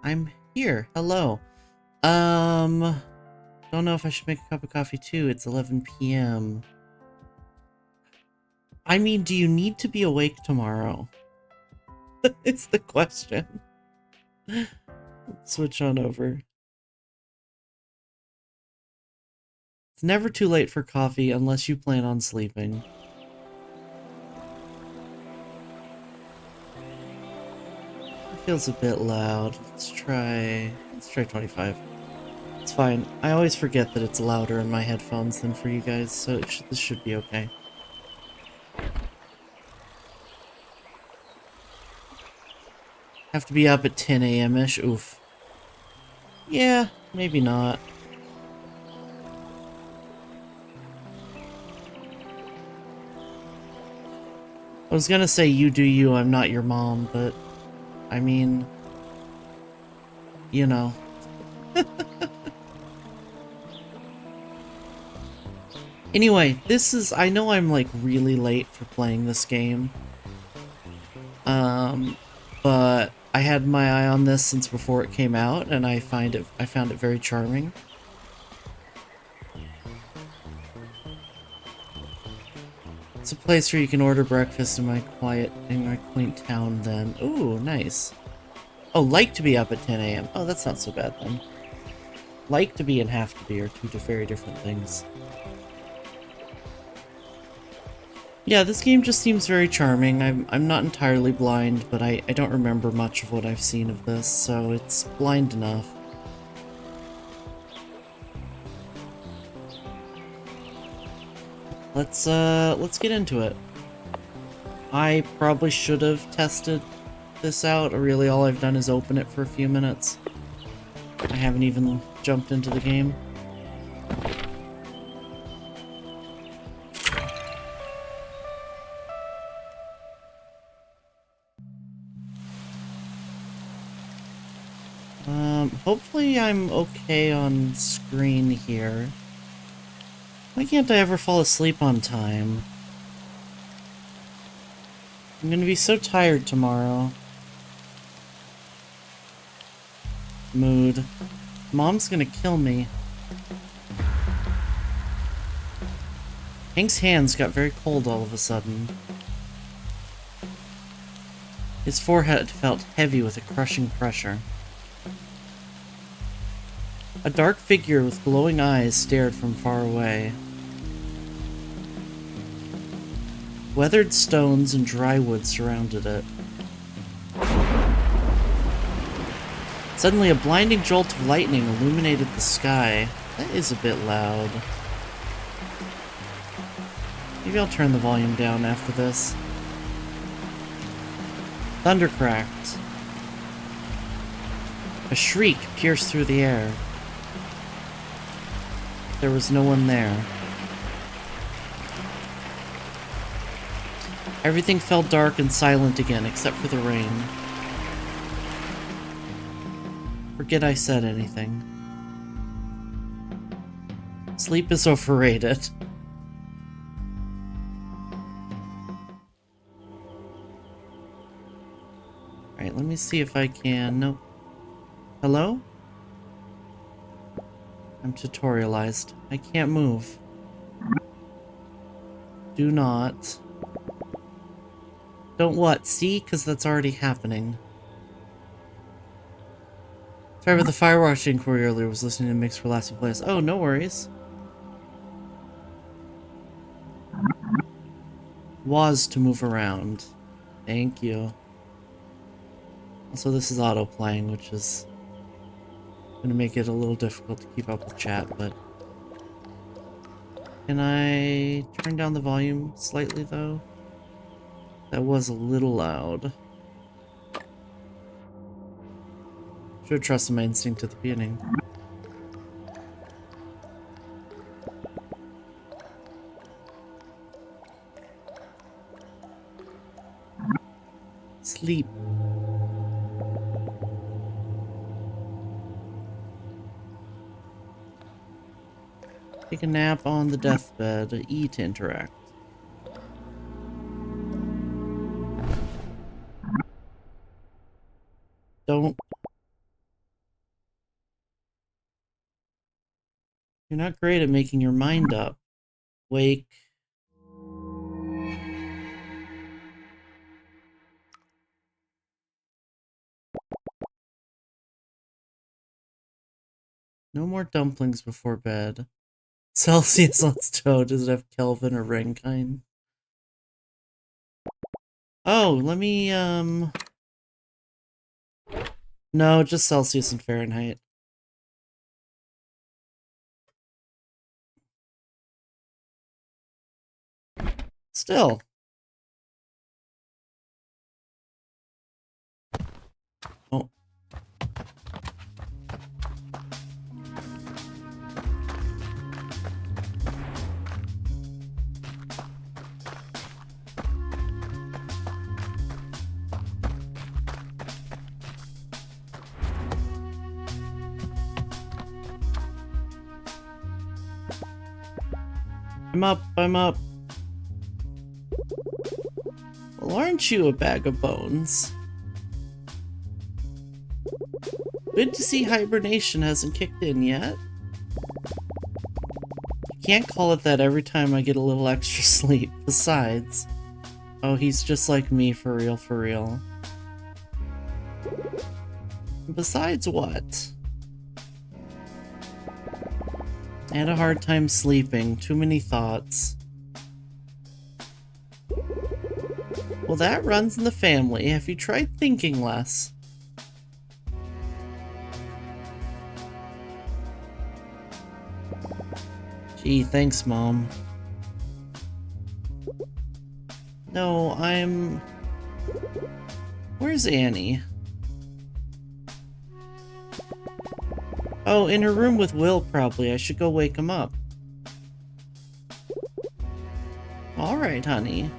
I'm here. Hello. Don't know if I should make a cup of coffee too. It's 11 p.m. I mean, do you need to be awake tomorrow? It's the question. Switch on over. It's never too late for coffee unless you plan on sleeping. It feels a bit loud. Let's try 25. It's fine. I always forget that it's louder in my headphones than for you guys, so this should be okay. Have to be up at 10 a.m.-ish? Oof. Yeah, maybe not. I was gonna say you do you, I'm not your mom, but I mean, you know. Anyway, I know I'm like really late for playing this game. But I had my eye on this since before it came out, and I found it very charming. It's a place where you can order breakfast in my quaint town then. Ooh, nice. Oh, like to be up at 10 a.m. Oh, that's not so bad then. Like to be and have to be are two very different things. Yeah, this game just seems very charming. I'm not entirely blind, but I don't remember much of what I've seen of this, so it's blind enough. Let's get into it. I probably should have tested this out. Really, all I've done is open it for a few minutes. I haven't even jumped into the game. Hopefully I'm okay on screen here. Why can't I ever fall asleep on time? I'm gonna be so tired tomorrow. Mood. Mom's gonna kill me. Hank's hands got very cold all of a sudden. His forehead felt heavy with a crushing pressure. A dark figure with glowing eyes stared from far away. Weathered stones and dry wood surrounded it. Suddenly, a blinding jolt of lightning illuminated the sky. That is a bit loud. Maybe I'll turn the volume down after this. Thunder cracked. A shriek pierced through the air. There was no one there. Everything fell dark and silent again, except for the rain. Forget I said anything. Sleep is overrated. Alright, let me see if I can... Nope. Hello? I'm tutorialized. I can't move. Do not. Don't what? See? Because that's already happening. Sorry about the Firewatch inquiry earlier. Was listening to mixed for lasting plays. Oh, no worries. Was to move around. Thank you. Also, this is auto-playing, which is going to make it a little difficult to keep up with chat, but... Can I turn down the volume slightly, though? That was a little loud. Should have trusted my instinct at the beginning. Sleep. Take a nap on the deathbed. E to interact. Don't You're not great at making your mind up. Wake. No more dumplings before bed. Celsius, let's go. Does it have Kelvin or Rankine? Oh, let me, no, just Celsius and Fahrenheit. Still. Oh. I'm up, I'm up. Well, aren't you a bag of bones? Good to see hibernation hasn't kicked in yet. You can't call it that every time I get a little extra sleep. Besides... Oh, he's just like me, for real, for real. Besides what? I had a hard time sleeping. Too many thoughts. Well, that runs in the family. Have you tried thinking less? Gee, thanks, Mom. No, I'm... Where's Annie? Oh, in her room with Will, probably. I should go wake him up. Alright, honey.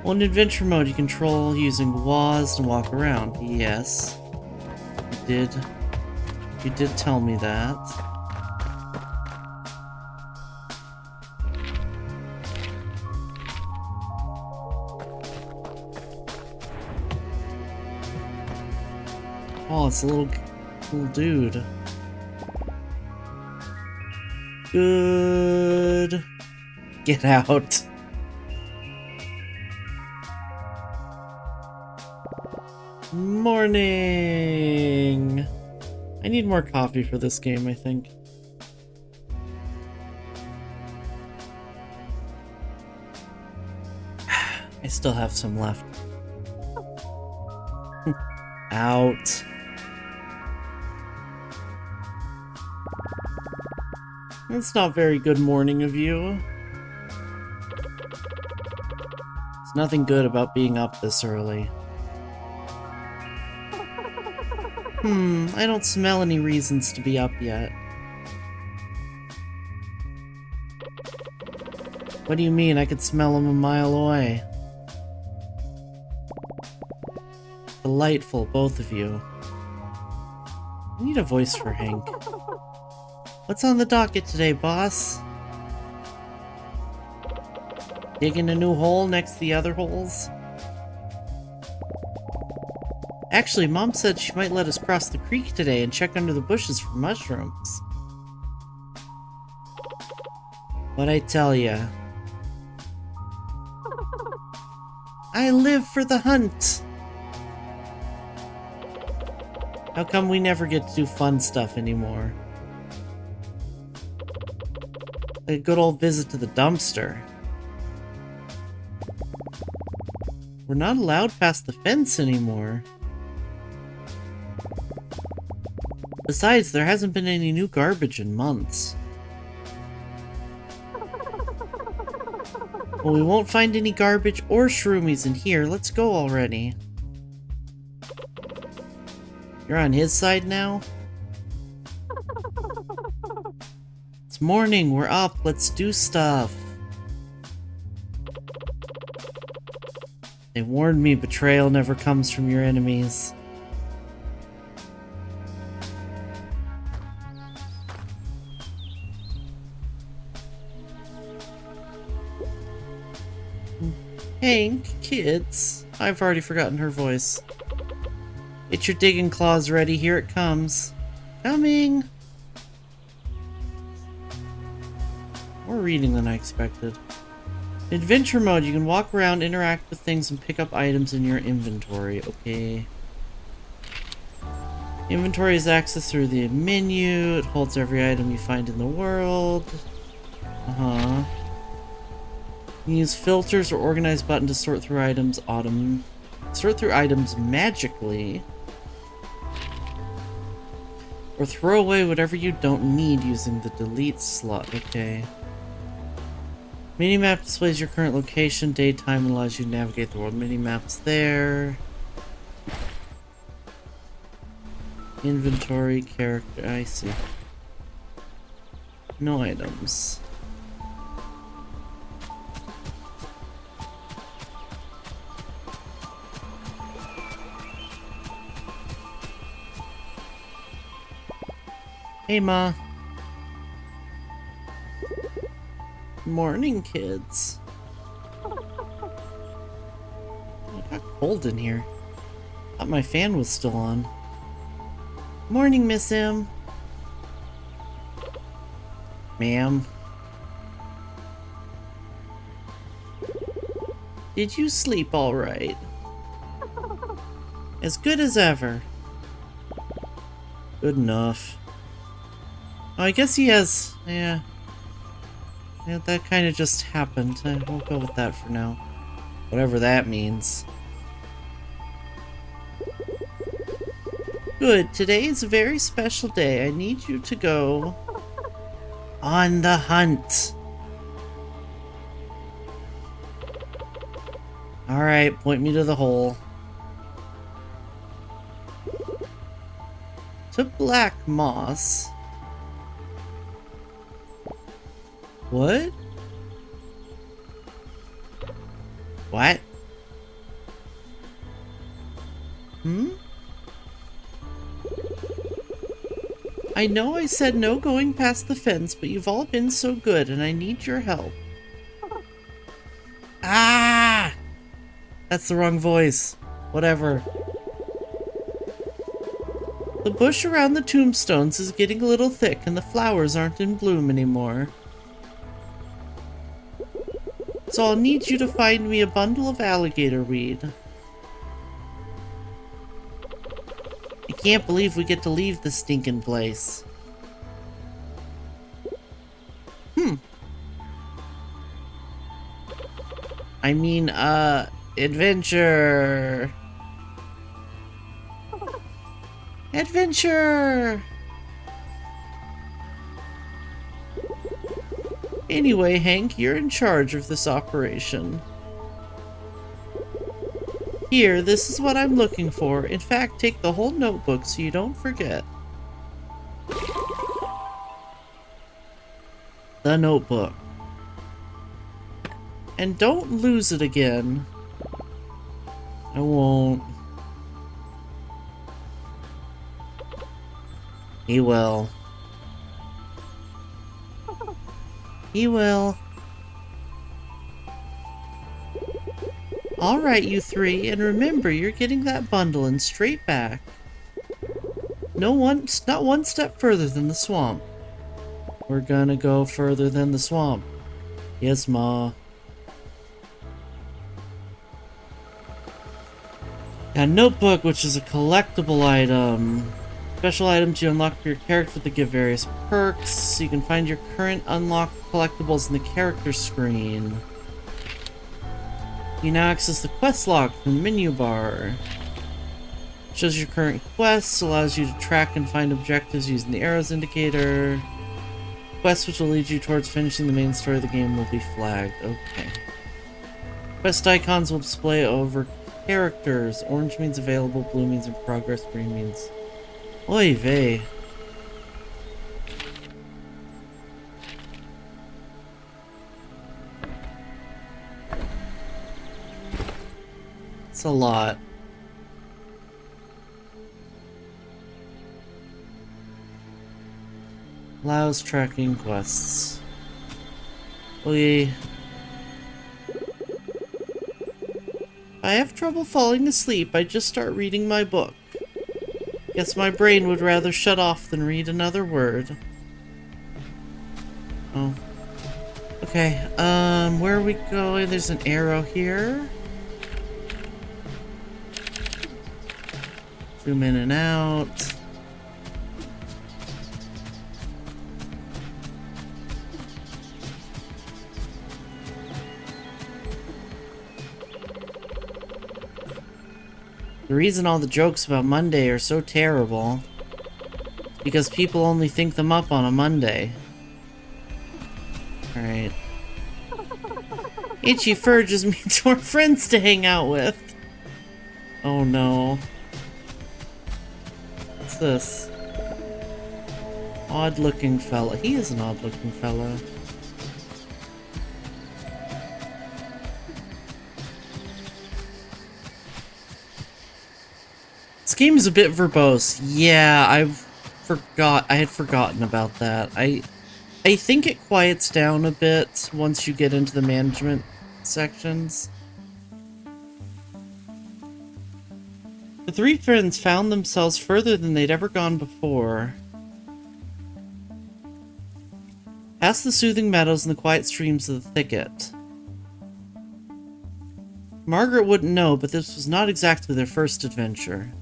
Well, in adventure mode, you control using WASD and walk around. Yes. You did tell me that. Oh, it's a little dude. Good. Get out. Morning. I need more coffee for this game, I think. I still have some left. Out. That's not very good morning of you. There's nothing good about being up this early. I don't smell any reasons to be up yet. What do you mean? I could smell them a mile away. Delightful, both of you. I need a voice for Hank. What's on the docket today, boss? Digging a new hole next to the other holes? Actually, Mom said she might let us cross the creek today and check under the bushes for mushrooms. What'd I tell ya? I live for the hunt! How come we never get to do fun stuff anymore? Like a good old visit to the dumpster. We're not allowed past the fence anymore. Besides, there hasn't been any new garbage in months. Well, we won't find any garbage or shroomies in here. Let's go already. You're on his side now? It's morning. We're up. Let's do stuff. They warned me betrayal never comes from your enemies. Hank, kids. I've already forgotten her voice. Get your digging claws ready, here it comes. Coming! More reading than I expected. Adventure mode, you can walk around, interact with things, and pick up items in your inventory. Okay. Inventory is accessed through the menu. It holds every item you find in the world. Uh-huh. You can use filters or organize button to sort through items. Sort through items magically. Or throw away whatever you don't need using the delete slot. Okay. Minimap displays your current location, daytime, and allows you to navigate the world. Minimap's there. Inventory, character, I see. No items. Hey, Ma. Morning, kids. It got cold in here. Thought my fan was still on. Morning, Miss M. Ma'am. Did you sleep all right? As good as ever. Good enough. Oh, I guess he has... Yeah, that kind of just happened. We'll go with that for now. Whatever that means. Good. Today is a very special day. I need you to go on the hunt. Alright, point me to the hole. To Black Moss. What? What? Hmm? I know I said no going past the fence, but you've all been so good, and I need your help. Ah! That's the wrong voice. Whatever. The bush around the tombstones is getting a little thick, and the flowers aren't in bloom anymore. So I'll need you to find me a bundle of alligator weed. I can't believe we get to leave this stinking place. I mean, adventure. Adventure! Anyway, Hank, you're in charge of this operation. Here, this is what I'm looking for. In fact, take the whole notebook so you don't forget. The notebook. And don't lose it again. I won't. He will. He will. Alright, you three, and remember, you're getting that bundle and straight back. Not one step further than the swamp. We're gonna go further than the swamp. Yes, Ma. A notebook, which is a collectible item. Special items you unlock for your character that give various perks. You can find your current unlocked collectibles in the character screen. You now access the quest log from the menu bar. Shows your current quests, allows you to track and find objectives using the arrows indicator. Quests which will lead you towards finishing the main story of the game will be flagged. Okay. Quest icons will display over characters. Orange means available, blue means in progress, green means... Oy vey. It's a lot. Allows tracking quests. I have trouble falling asleep. I just start reading my book. Guess my brain would rather shut off than read another word. Oh. Okay, where are we going? There's an arrow here. Zoom in and out. The reason all the jokes about Monday are so terrible is because people only think them up on a Monday. Alright. Itchy Fur just means more friends to hang out with. Oh no. What's this? Odd looking fella. He is an odd looking fella. This game is a bit verbose. Yeah, I had forgotten about that. I think it quiets down a bit once you get into the management sections. The three friends found themselves further than they'd ever gone before. Past the soothing meadows and the quiet streams of the thicket. Margaret wouldn't know, but this was not exactly their first adventure.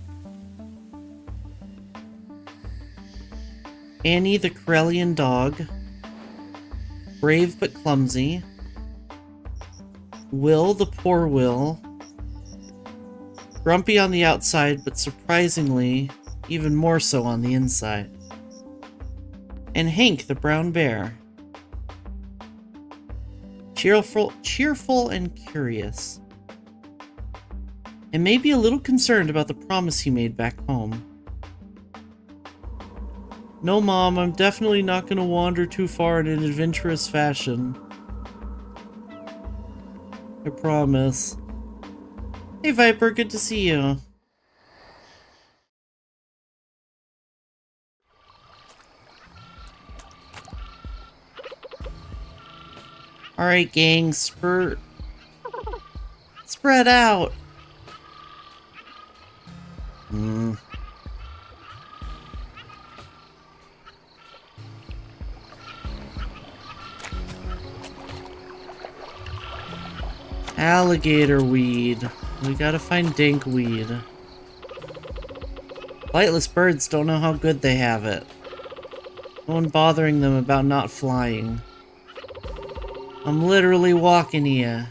Annie the Corellian dog. Brave but clumsy. Will the poor Will. Grumpy on the outside, but surprisingly, even more so on the inside. And Hank the brown bear. Cheerful and curious. And maybe a little concerned about the promise he made back home. No, Mom, I'm definitely not going to wander too far in an adventurous fashion. I promise. Hey, Viper, good to see you. Alright, gang, spread out. Alligator weed. We gotta find dinkweed. Flightless birds don't know how good they have it. No one bothering them about not flying. I'm literally walking here.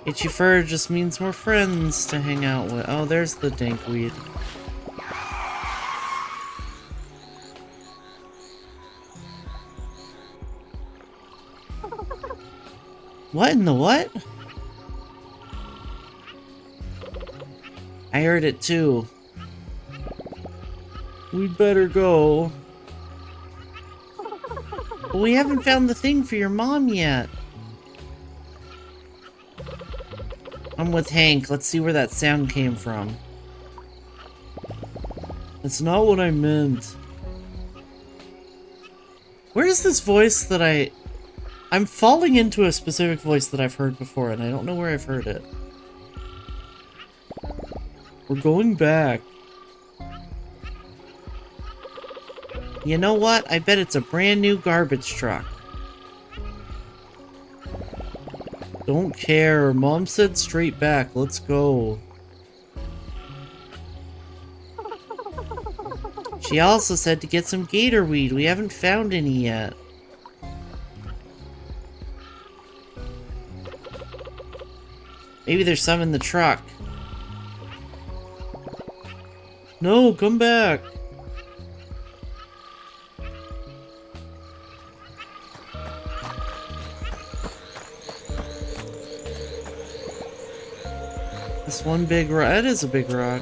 Itchy Fur just means more friends to hang out with. Oh, there's the dinkweed. What in the what? I heard it too. We'd better go. But we haven't found the thing for your mom yet. I'm with Hank. Let's see where that sound came from. That's not what I meant. Where is this voice that I'm falling into a specific voice that I've heard before, and I don't know where I've heard it. We're going back. You know what? I bet it's a brand new garbage truck. Don't care. Mom said straight back. Let's go. She also said to get some gator weed. We haven't found any yet. Maybe there's some in the truck. No, come back. This one big rock. That is a big rock.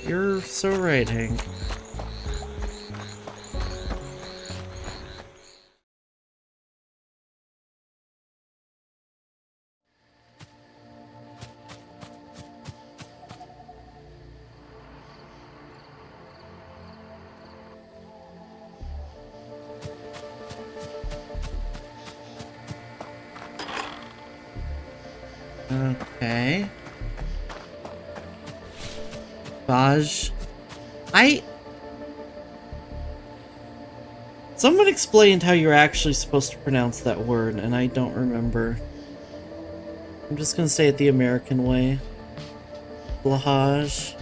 You're so right, Hank. Okay. Baj. Someone explained how you're actually supposed to pronounce that word, and I don't remember. I'm just gonna say it the American way. Blahaj.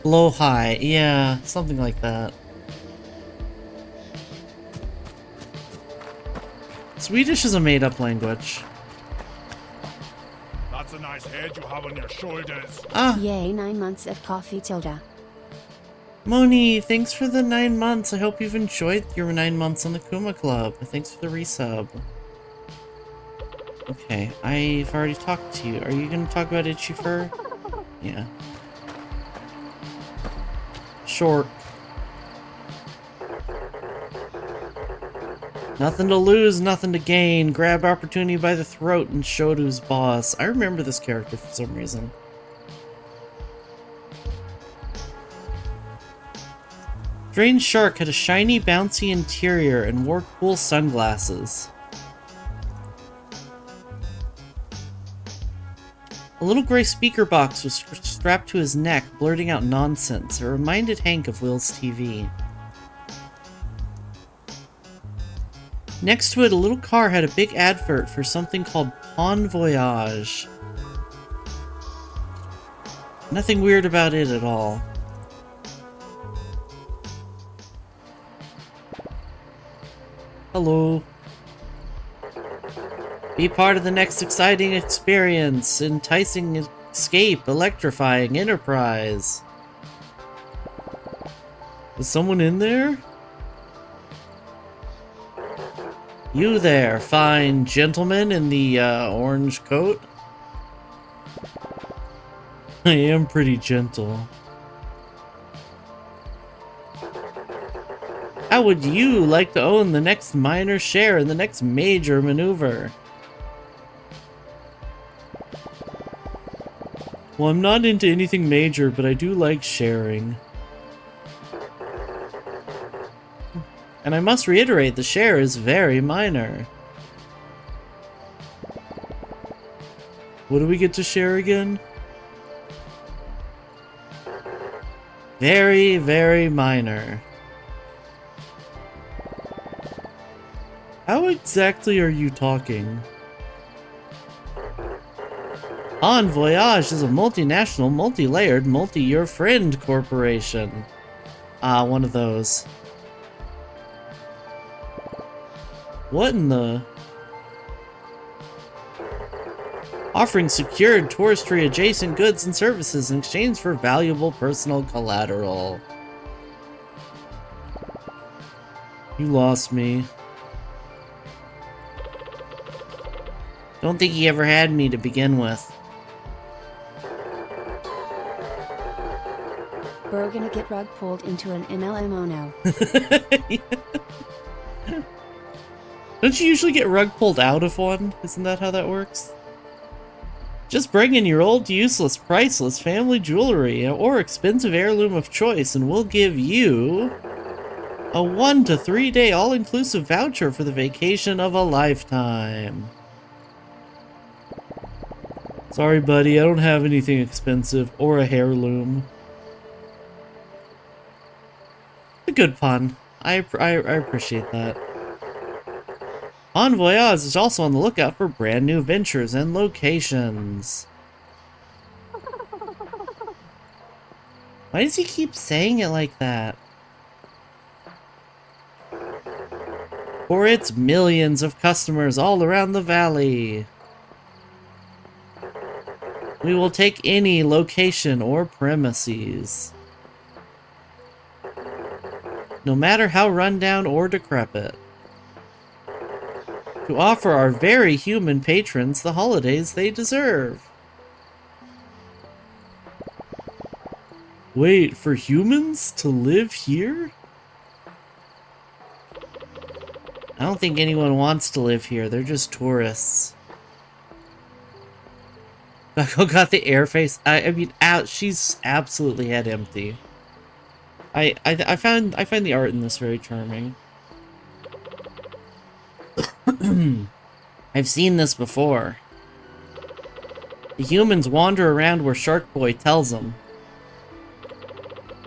Blowhigh, yeah, something like that. Swedish is a made-up language. That's a nice head you have on your shoulders. Ah, Yay, 9 months of coffee, Tilda. Moni, thanks for the 9 months. I hope you've enjoyed your 9 months on the Kuma Club. Thanks for the resub. Okay, I've already talked to you. Are you gonna talk about Itchy Fur? Yeah. Short. Nothing to lose, nothing to gain. Grab opportunity by the throat and Shoto's boss. I remember this character for some reason. Strange Shark had a shiny, bouncy interior and wore cool sunglasses. A little gray speaker box was strapped to his neck, blurting out nonsense. It reminded Hank of Will's TV. Next to it, a little car had a big advert for something called Bon Voyage. Nothing weird about it at all. Hello. Be part of the next exciting experience. Enticing escape, electrifying enterprise. Is someone in there? You there, fine gentleman in the orange coat? I am pretty gentle. How would you like to own the next minor share in the next major maneuver? Well, I'm not into anything major, but I do like sharing. And I must reiterate, the share is very minor. What do we get to share again? Very, very minor. How exactly are you talking? Bon Voyage is a multinational, multi-layered, multi-year friend corporation. Ah, one of those. What in the... Offering secured touristry adjacent goods and services in exchange for valuable personal collateral. You lost me. Don't think he ever had me to begin with. We're gonna get rug pulled into an MLMO now. Don't you usually get rug pulled out of one? Isn't that how that works? Just bring in your old, useless, priceless family jewelry or expensive heirloom of choice and we'll give you a 1 to 3 day all-inclusive voucher for the vacation of a lifetime. Sorry, buddy, I don't have anything expensive or a heirloom. A good pun. I appreciate that. Bon Voyage is also on the lookout for brand new ventures and locations. Why does he keep saying it like that? For its millions of customers all around the valley. We will take any location or premises. No matter how rundown or decrepit. To offer our very human patrons the holidays they deserve. Wait, for humans to live here? I don't think anyone wants to live here. They're just tourists. Bucko got the air face. I mean, she's absolutely head empty. I find the art in this very charming. I've seen this before. The humans wander around where Shark Boy tells them.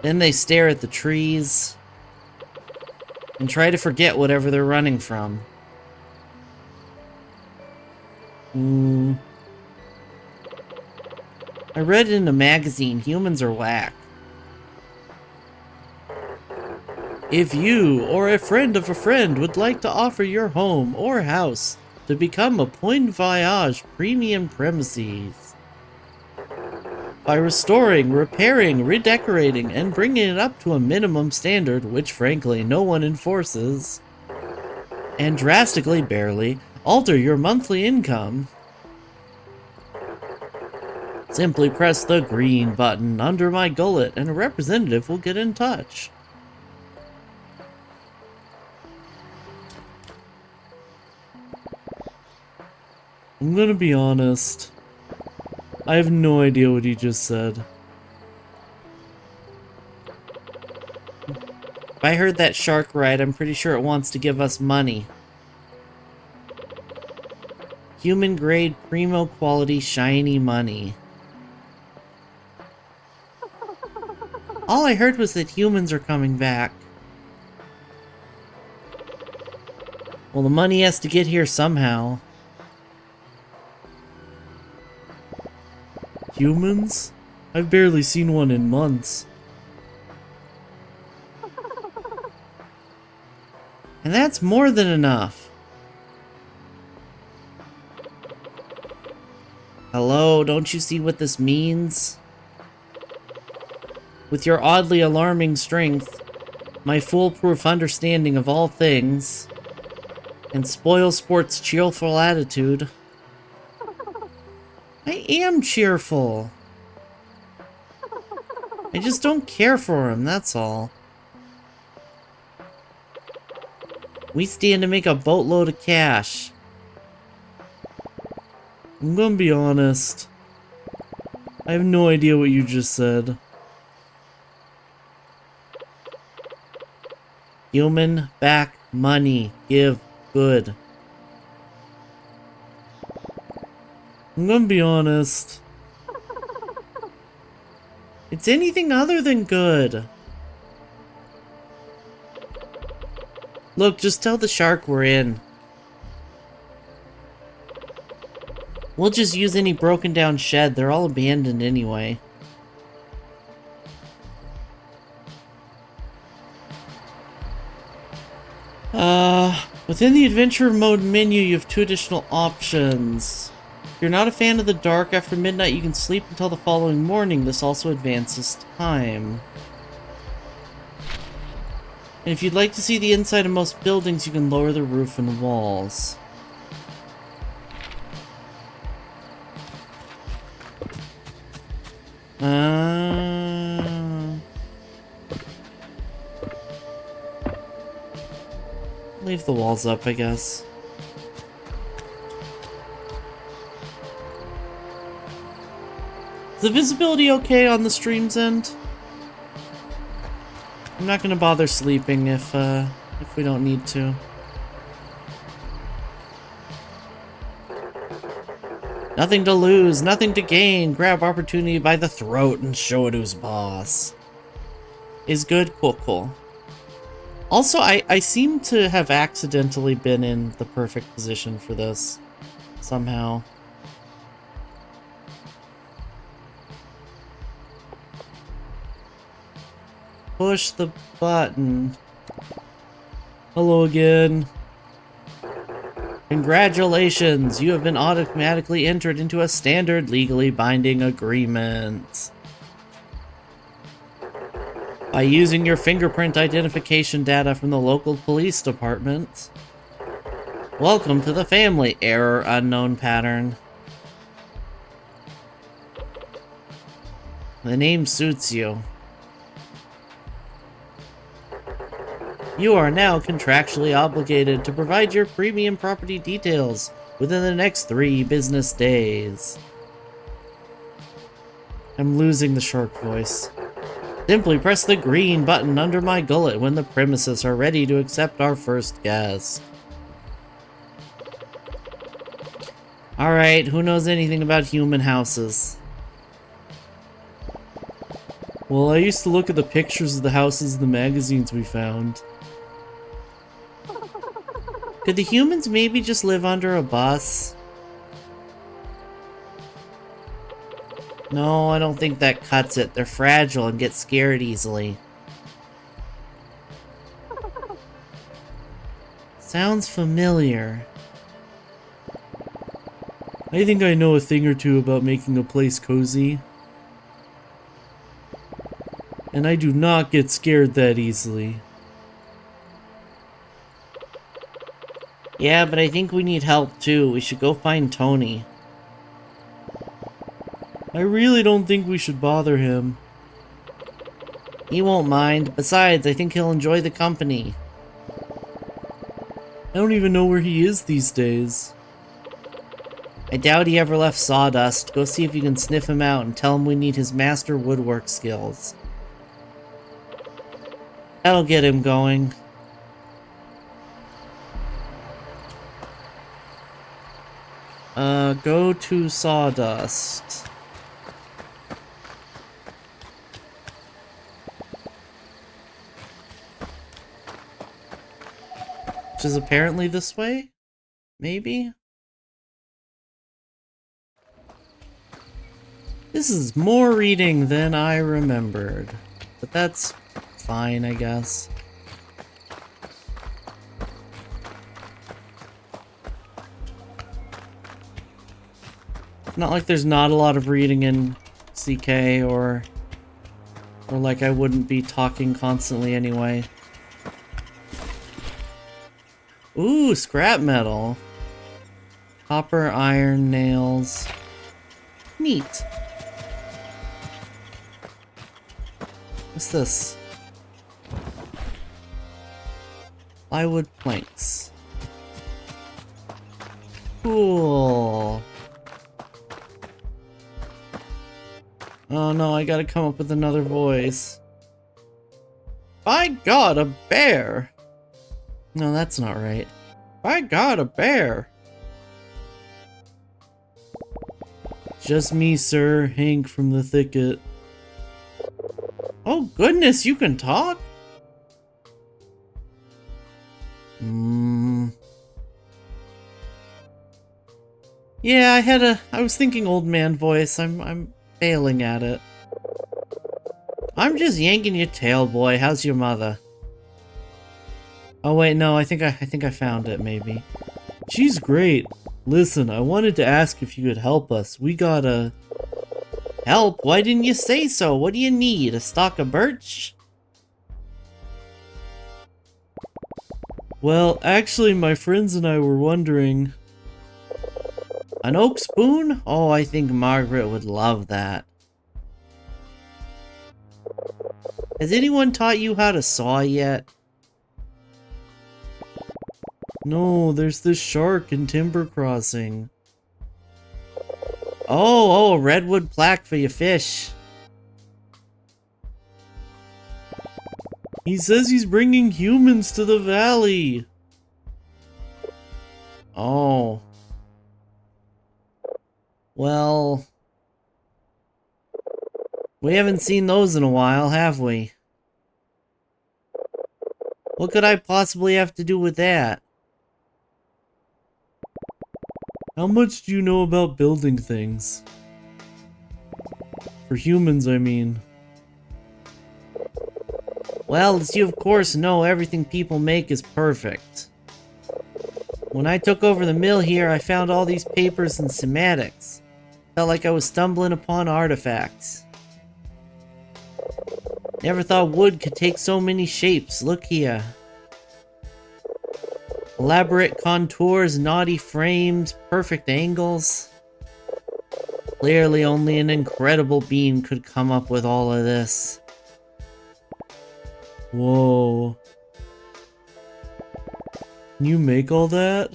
Then they stare at the trees and try to forget whatever they're running from. I read in a magazine, humans are whack. If you or a friend of a friend would like to offer your home or house to become a Point Voyage premium premises by restoring, repairing, redecorating, and bringing it up to a minimum standard, which frankly no one enforces, and drastically, barely, alter your monthly income, simply press the green button under my gullet and a representative will get in touch. I'm gonna be honest. I have no idea what he just said. If I heard that shark right, I'm pretty sure it wants to give us money. Human grade, primo quality, shiny money. All I heard was that humans are coming back. Well, the money has to get here somehow. Humans? I've barely seen one in months. And that's more than enough. Hello, don't you see what this means? With your oddly alarming strength, my foolproof understanding of all things, and Spoilsport's cheerful attitude, I am cheerful. I just don't care for him, that's all. We stand to make a boatload of cash. I'm gonna be honest. I have no idea what you just said. Human back money. Give good. I'm gonna be honest. It's anything other than good. Look, just tell the shark we're in. We'll just use any broken down shed. They're all abandoned anyway. Within the adventure mode menu, you have 2 additional options. If you're not a fan of the dark, after midnight you can sleep until the following morning. This also advances time. And if you'd like to see the inside of most buildings, you can lower the roof and walls. Leave the walls up, I guess. Is the visibility okay on the stream's end? I'm not gonna bother sleeping if we don't need to. Nothing to lose, nothing to gain. Grab opportunity by the throat and show it who's boss. Is good? Cool, cool. Also, I seem to have accidentally been in the perfect position for this. Somehow. Push the button. Hello again. Congratulations! You have been automatically entered into a standard legally binding agreement. By using your fingerprint identification data from the local police department. Welcome to the family. Error unknown pattern. The name suits you. You are now contractually obligated to provide your premium property details within the next 3 business days. I'm losing the shark voice. Simply press the green button under my gullet when the premises are ready to accept our first guest. Alright, who knows anything about human houses? Well, I used to look at the pictures of the houses in the magazines we found. Could the humans maybe just live under a bus? No, I don't think that cuts it. They're fragile and get scared easily. Sounds familiar. I think I know a thing or two about making a place cozy. And I do not get scared that easily. Yeah, but I think we need help too. We should go find Tony. I really don't think we should bother him. He won't mind. Besides, I think he'll enjoy the company. I don't even know where he is these days. I doubt he ever left Sawdust. Go see if you can sniff him out and tell him we need his master woodwork skills. That'll get him going. Go to Sawdust. Which is apparently this way? Maybe? This is more reading than I remembered. But that's fine, I guess. It's not like there's not a lot of reading in CK or like I wouldn't be talking constantly anyway. Ooh, scrap metal. Copper, iron, nails. Neat. What's this? Plywood planks. Cool. Oh no, I gotta come up with another voice. By God, a bear! No, that's not right. By God, a bear! Just me, sir. Hank from the thicket. Oh goodness, you can talk? Yeah, I was thinking old man voice. I'm failing at it. I'm just yanking your tail, boy. How's your mother? Oh wait, no, I think I found it, maybe. She's great. Listen, I wanted to ask if you could help us. We gotta... Help? Why didn't you say so? What do you need? A stalk of birch? Well, actually, my friends and I were wondering... An oak spoon? Oh, I think Margaret would love that. Has anyone taught you how to saw yet? No, there's this shark in Timber Crossing. Oh, a redwood plaque for your fish. He says he's bringing humans to the valley. Oh. Well... We haven't seen those in a while, have we? What could I possibly have to do with that? How much do you know about building things? For humans, I mean. Well, as you of course know, everything people make is perfect. When I took over the mill here, I found all these papers and schematics. Felt like I was stumbling upon artifacts. Never thought wood could take so many shapes. Look here. Elaborate contours, naughty frames, perfect angles. Clearly only an incredible being could come up with all of this. Whoa. Can you make all that?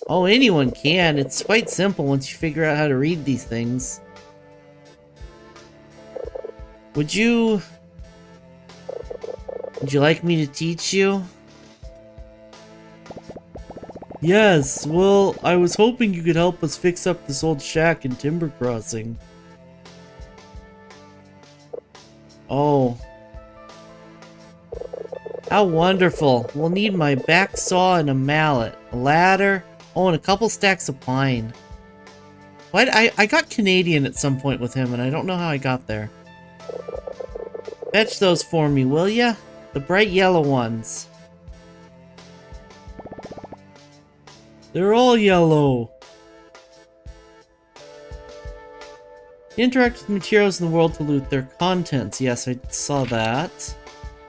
Oh, anyone can. It's quite simple once you figure out how to read these things. Would you like me to teach you? Yes, well, I was hoping you could help us fix up this old shack in Timber Crossing. Oh. How wonderful. We'll need my back saw and a mallet, a ladder, oh, and a couple stacks of pine. What? I got Canadian at some point with him, and I don't know how I got there. Fetch those for me, will ya? The bright yellow ones. They're all yellow. Interact with materials in the world to loot their contents. Yes, I saw that.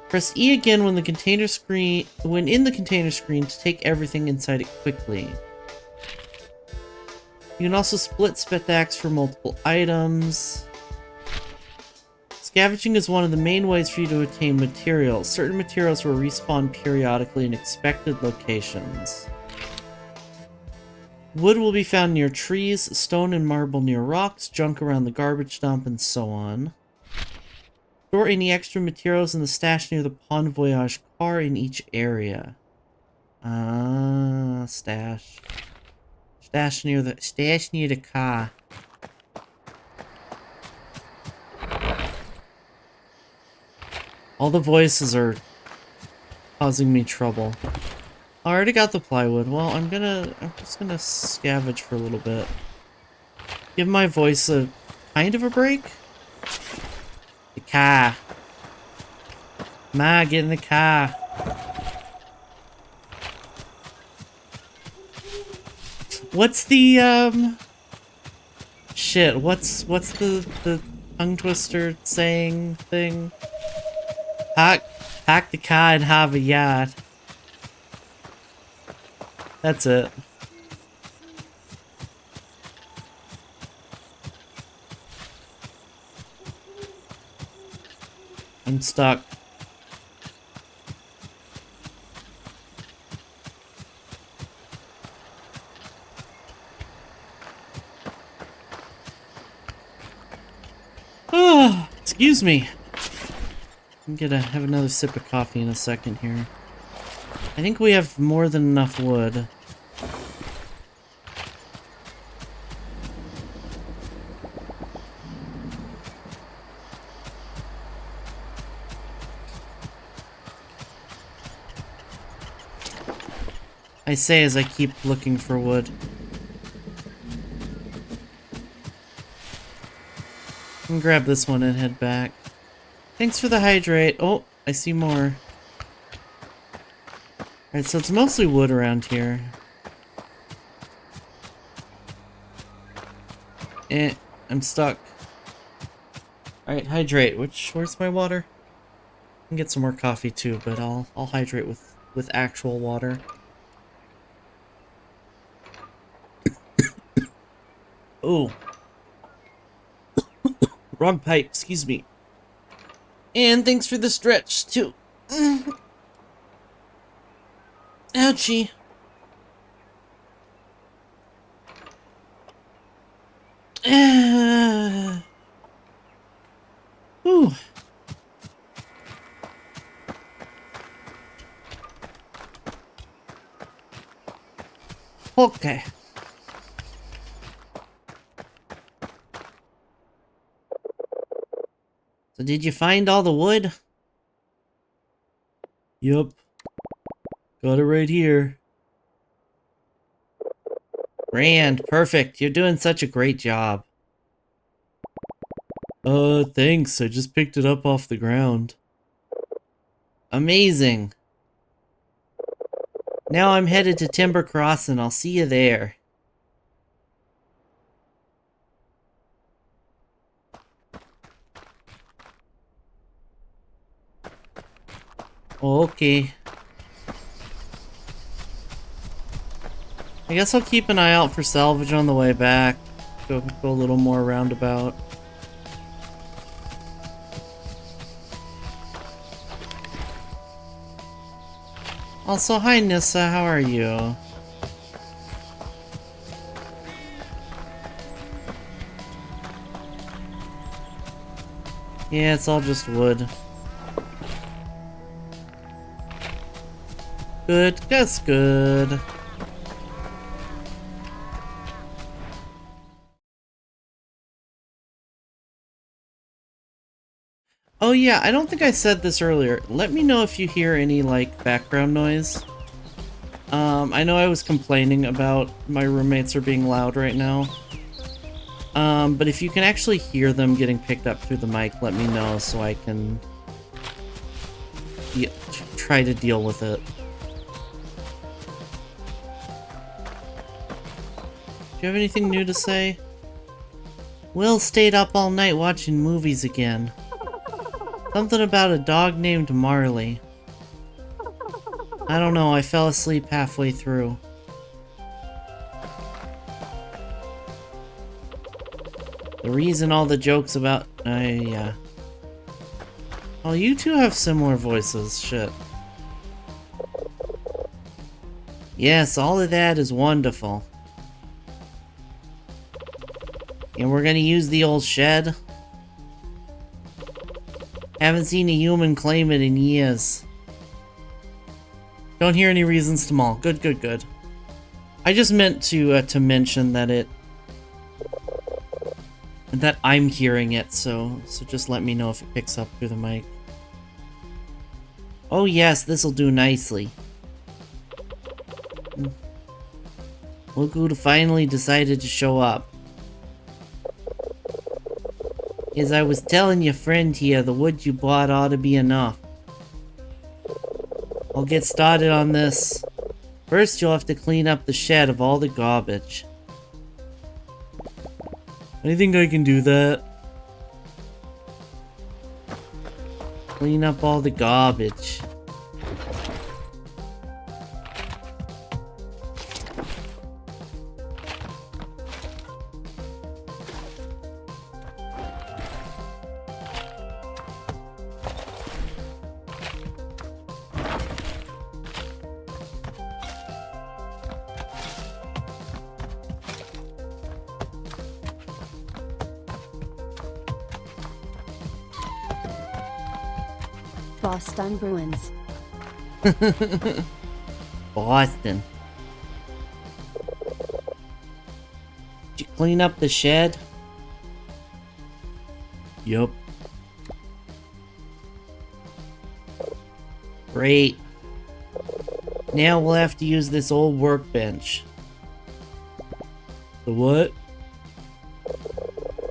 Press E again when in the container screen to take everything inside it quickly. You can also split stacks for multiple items. Scavenging is one of the main ways for you to attain materials. Certain materials will respawn periodically in expected locations. Wood will be found near trees, stone and marble near rocks, junk around the garbage dump, and so on. Store any extra materials in the stash near the Pond Voyage car in each area. Stash. Stash near the car. All the voices are causing me trouble. I already got the plywood. Well, I'm just gonna scavenge for a little bit. Give my voice a kind of a break. The car. Ma, get in the car. What's the shit, what's the tongue twister saying thing? Pack the car and have a yacht. That's it. I'm stuck. Oh, excuse me. I'm gonna have another sip of coffee in a second here. I think we have more than enough wood. I say as I keep looking for wood. I can grab this one and head back. Thanks for the hydrate. Oh, I see more. Alright, so it's mostly wood around here. I'm stuck. Alright, hydrate. Where's my water? I can get some more coffee too, but I'll hydrate with actual water. Oh. Wrong pipe, excuse me. And thanks for the stretch, too. Ouchie. Ooh. Okay. So did you find all the wood? Yup. Got it right here. Grand, perfect. You're doing such a great job. Thanks. I just picked it up off the ground. Amazing. Now I'm headed to Timber Crossing. I'll see you there. Okay. I guess I'll keep an eye out for salvage on the way back. Go a little more roundabout. Also, hi Nissa, how are you? Yeah, it's all just wood. Good, that's good. Oh yeah, I don't think I said this earlier. Let me know if you hear any, like, background noise. I know I was complaining about my roommates are being loud right now. But if you can actually hear them getting picked up through the mic, let me know so I can try to deal with it. Do you have anything new to say? Will stayed up all night watching movies again. Something about a dog named Marley. I don't know, I fell asleep halfway through. The reason all the jokes about... yeah. Oh, you two have similar voices, shit. Yes, all of that is wonderful. And we're gonna use the old shed. Haven't seen a human claim it in years. Don't hear any reasons to maul. Good, good, good. I just meant to mention that that I'm hearing it, so just let me know if it picks up through the mic. Oh yes, this'll do nicely. Look who finally decided to show up. As I was telling your friend here, the wood you bought ought to be enough. I'll get started on this. First, you'll have to clean up the shed of all the garbage. I think I can do that. Clean up all the garbage. Boston Bruins. Boston. Did you clean up the shed? Yup. Great. Now we'll have to use this old workbench. The what?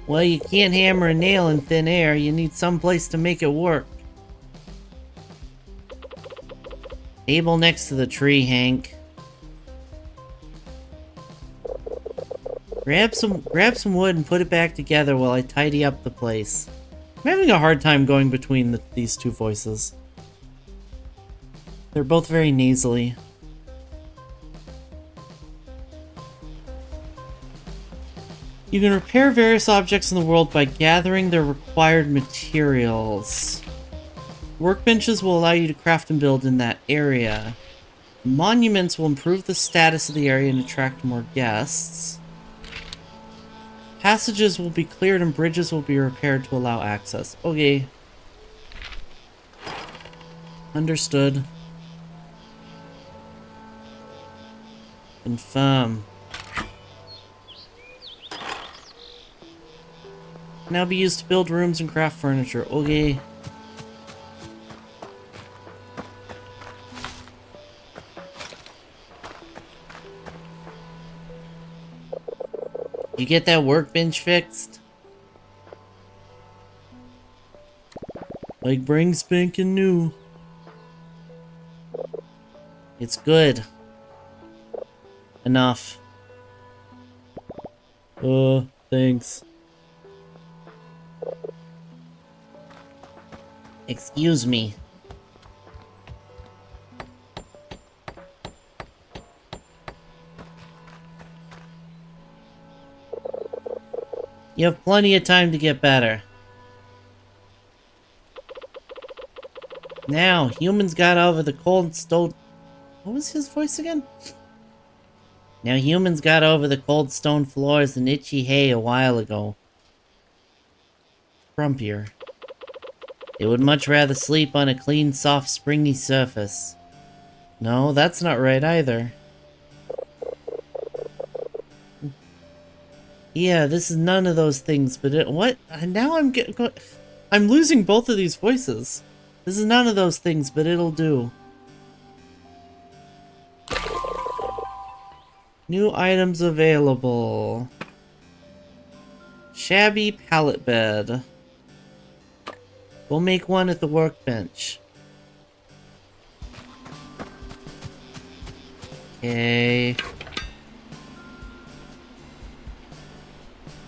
Well, you can't hammer a nail in thin air. You need some place to make it work. Table next to the tree, Hank. Grab some wood and put it back together while I tidy up the place. I'm having a hard time going between these two voices. They're both very nasally. You can repair various objects in the world by gathering their required materials. Workbenches will allow you to craft and build in that area. Monuments will improve the status of the area and attract more guests. Passages will be cleared and bridges will be repaired to allow access. Okay. Understood. Confirm. Now be used to build rooms and craft furniture. Okay. You get that workbench fixed? Like bring spanking new. It's good. Enough. Thanks. Excuse me. You have plenty of time to get better. Now, humans got over the cold stone... What was his voice again? Now, humans got over the cold stone floors and itchy hay a while ago. Grumpier. They would much rather sleep on a clean, soft, springy surface. No, that's not right either. Yeah, this is none of those things, but what? Now I'm getting... I'm losing both of these voices. This is none of those things, but it'll do. New items available. Shabby pallet bed. We'll make one at the workbench. Okay.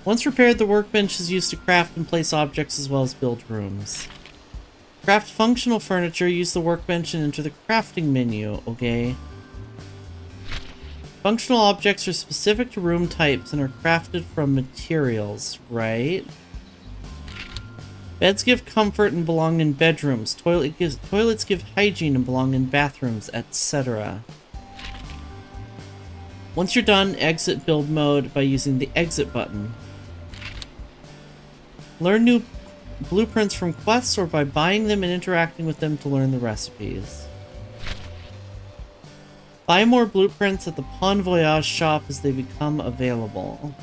Once repaired, the workbench is used to craft and place objects as well as build rooms. Craft functional furniture, use the workbench and enter the crafting menu, okay? Functional objects are specific to room types and are crafted from materials, right? Beds give comfort and belong in bedrooms. Toilets give hygiene and belong in bathrooms, etc. Once you're done, exit build mode by using the exit button. Learn new blueprints from quests or by buying them and interacting with them to learn the recipes. Buy more blueprints at the Pon Voyage shop as they become available.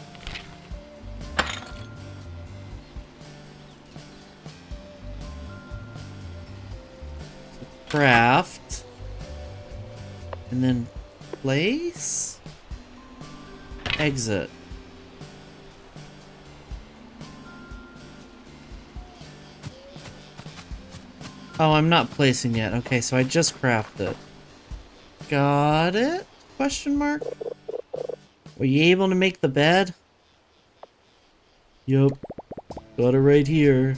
Craft. And then place. Exit. Oh, I'm not placing yet. Okay, so I just crafted. Got it? Question mark? Were you able to make the bed? Yup. Got it right here.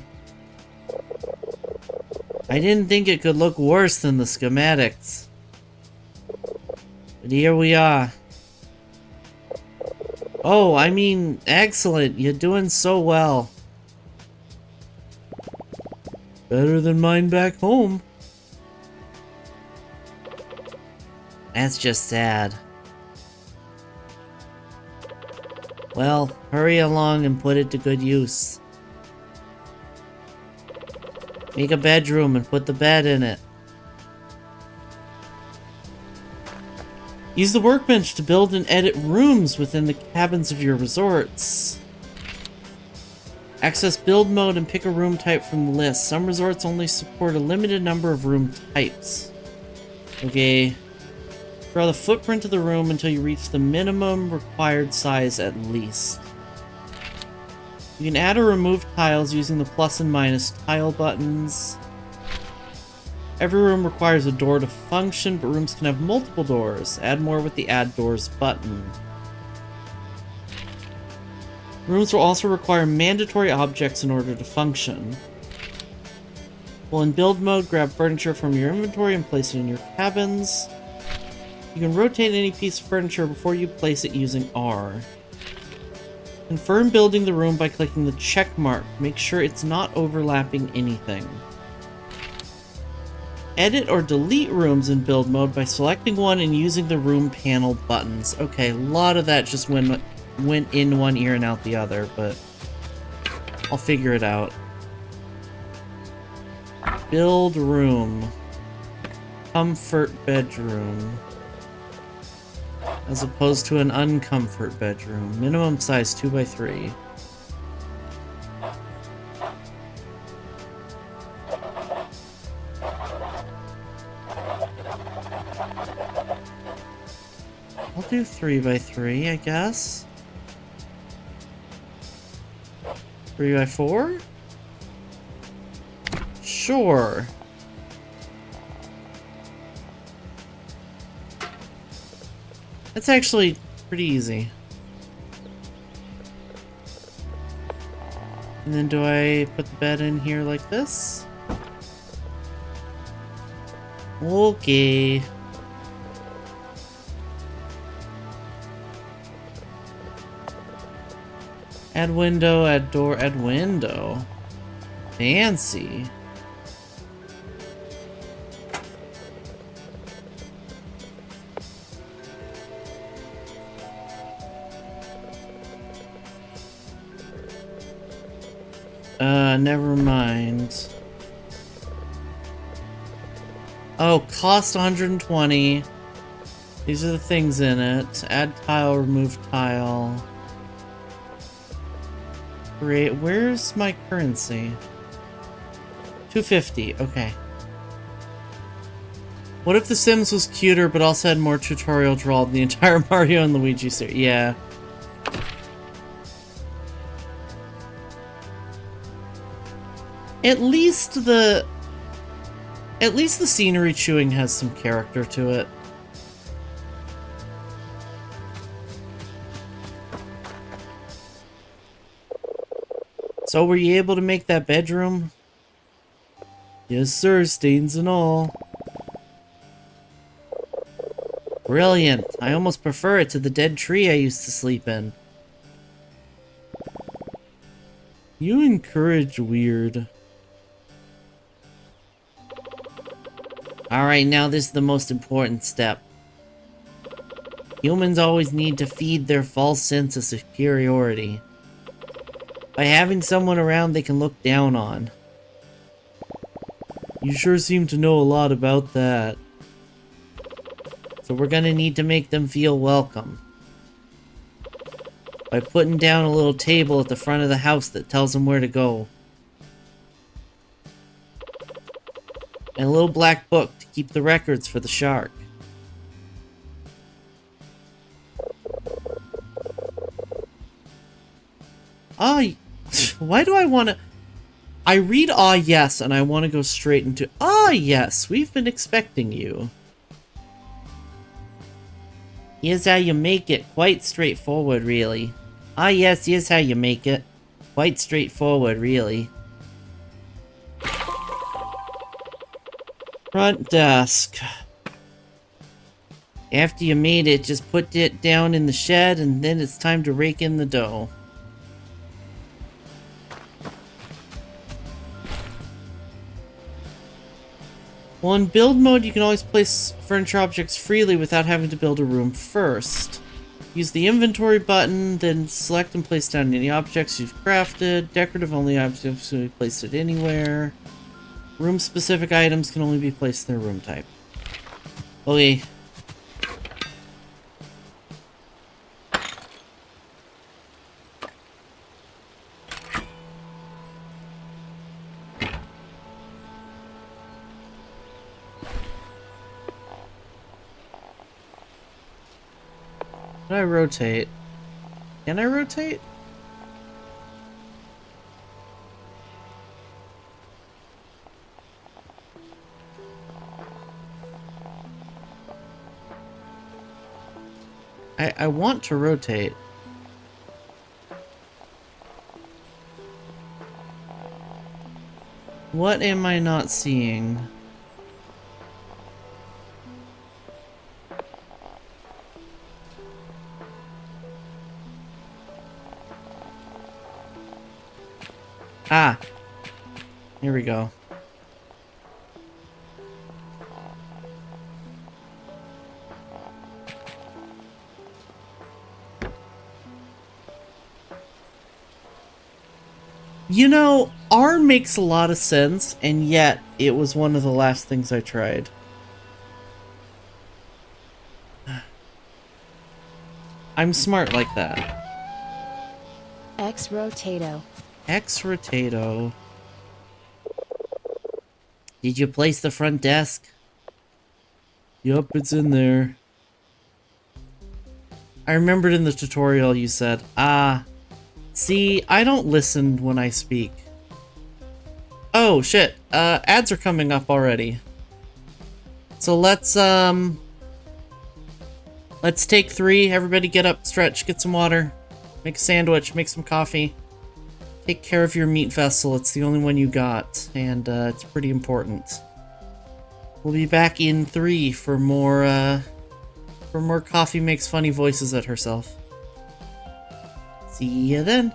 I didn't think it could look worse than the schematics. But here we are. Oh, I mean, excellent. You're doing so well. Better than mine back home. That's just sad. Well, hurry along and put it to good use. Make a bedroom and put the bed in it. Use the workbench to build and edit rooms within the cabins of your resorts. Access build mode and pick a room type from the list. Some resorts only support a limited number of room types. Okay. Draw the footprint of the room until you reach the minimum required size at least. You can add or remove tiles using the plus and minus tile buttons. Every room requires a door to function, but rooms can have multiple doors. Add more with the add doors button. Rooms will also require mandatory objects in order to function. While in build mode, grab furniture from your inventory and place it in your cabins. You can rotate any piece of furniture before you place it using R. Confirm building the room by clicking the check mark. Make sure it's not overlapping anything. Edit or delete rooms in build mode by selecting one and using the room panel buttons. Okay, a lot of that just went in one ear and out the other, but I'll figure it out. Build room. Comfort bedroom. As opposed to an uncomfort bedroom. Minimum size 2x3. I'll do 3x3, I guess. 3x4? Sure. That's actually pretty easy. And then do I put the bed in here like this? Okay. Add window, add door, add window. Fancy. Never mind. Oh, cost 120. These are the things in it. Add tile, remove tile. Create. Where's my currency? 250, okay. What if The Sims was cuter but also had more tutorial drawl than the entire Mario and Luigi series? Yeah. At least the scenery chewing has some character to it. So were you able to make that bedroom? Yes, sir, stains and all. Brilliant. I almost prefer it to the dead tree I used to sleep in. You encourage weird. Alright, now this is the most important step. Humans always need to feed their false sense of superiority. By having someone around they can look down on. You sure seem to know a lot about that. So we're gonna need to make them feel welcome. By putting down a little table at the front of the house that tells them where to go. And a little black book to keep the records for the shark. Ah, why do I want to... I read ah yes and I want to go straight into ah yes, we've been expecting you. Here's how you make it. Quite straightforward, really. Ah yes, here's how you make it. Quite straightforward, really. Front desk. After you made it, just put it down in the shed and then it's time to rake in the dough. Well, in build mode, you can always place furniture objects freely without having to build a room first. Use the inventory button, then select and place down any objects you've crafted. Decorative only objects can be placed at anywhere. Room-specific items can only be placed in their room type. Okay. Can I rotate? Can I rotate? I want to rotate. What am I not seeing? Ah, here we go. You know, R makes a lot of sense, and yet it was one of the last things I tried. I'm smart like that. X-Rotato. X-Rotato. Did you place the front desk? Yup, it's in there. I remembered in the tutorial you said, ah, see, I don't listen when I speak. Oh, shit. Ads are coming up already. So let's take 3. Everybody get up, stretch, get some water. Make a sandwich, make some coffee. Take care of your meat vessel. It's the only one you got, and it's pretty important. We'll be back in 3 for more Coffee makes funny voices at herself. See ya then.